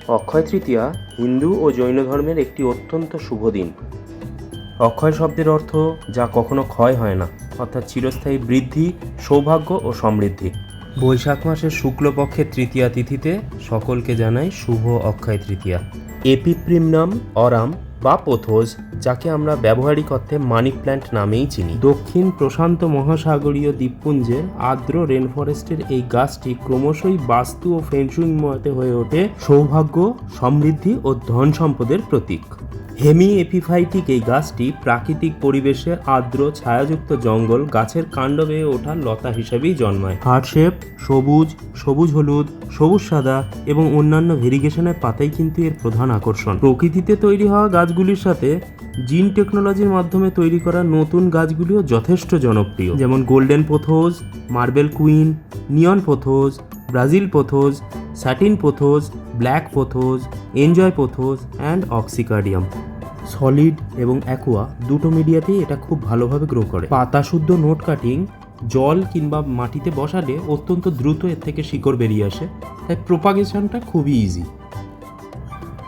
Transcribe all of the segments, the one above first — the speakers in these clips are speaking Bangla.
অক্ষয় তৃতীয়া হিন্দু ও জৈন ধর্মের একটি অত্যন্ত শুভ দিন। অক্ষয় শব্দের অর্থ যা কখনো ক্ষয় হয় না, অর্থাৎ চিরস্থায়ী বৃদ্ধি, সৌভাগ্য ও সমৃদ্ধি। বৈশাখ মাসের শুক্লপক্ষের তৃতীয়া তিথিতে সকলকে জানাই শুভ অক্ষয় তৃতীয়া। এপিপ্রিমনাম অরাম বা পোথোস, যাকে আমরা ব্যবহারিক অর্থে মানি প্ল্যান্ট নামেই চিনি, দক্ষিণ প্রশান্ত মহাসাগরীয় দ্বীপপুঞ্জের আর্দ্র রেনফরেস্টের এই গাছটি ক্রমশই বাস্তু ও ফেংশুই মতে হয়ে ওঠে সৌভাগ্য, সমৃদ্ধি ও ধন সম্পদের প্রতীক। হেমি এপিফাইটিক এই গাছটি প্রাকৃতিক পরিবেশে আর্দ্র ছায়াযুক্ত জঙ্গল গাছের কাণ্ড বেয়ে ওঠা লতা হিসেবেই জন্মায়। হার্ট শেপ, সবুজ, সবুজ হলুদ, সবুজ সাদা এবং অন্যান্য ভেরিগেশনের পাতাই কিন্তু এর প্রধান আকর্ষণ। প্রকৃতিতে তৈরি হওয়া গাছগুলির সাথে জিন টেকনোলজির মাধ্যমে তৈরি করা নতুন গাছগুলিও যথেষ্ট জনপ্রিয়, যেমন golden pothos, marble queen, neon pothos, Brazil pothos, satin pothos, black pothos, enjoy pothos and oxycardium. Solid এবং অ্যাকোয়া দুটো মিডিয়াতেই এটা খুব ভালোভাবে গ্রো করে। পাতা শুদ্ধ নোট কাটিং জল কিংবা মাটিতে বসালে অত্যন্ত দ্রুত এর থেকে শিকড় বেরিয়ে আসে, তাই প্রোপাগেশনটা খুবই ইজি।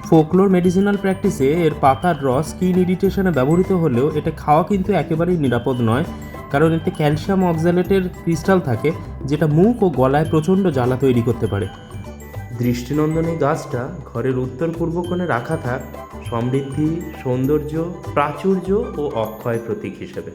ফোকলোর মেডিসিনাল প্র্যাকটিসে এর পাতার রস স্কিন ইরিটেশনে ব্যবহৃত হলেও এটা খাওয়া কিন্তু একেবারেই নিরাপদ নয়, কারণ এতে ক্যালসিয়াম অক্সালেটের ক্রিস্টাল থাকে, যেটা মুখ ও গলায় প্রচণ্ড জ্বালা তৈরি করতে পারে। দৃষ্টিনন্দন এই গাছটা ঘরের উত্তর পূর্ব কোণে রাখা থাক সমৃদ্ধি, সৌন্দর্য, প্রাচুর্য ও অক্ষয় প্রতীক হিসেবে।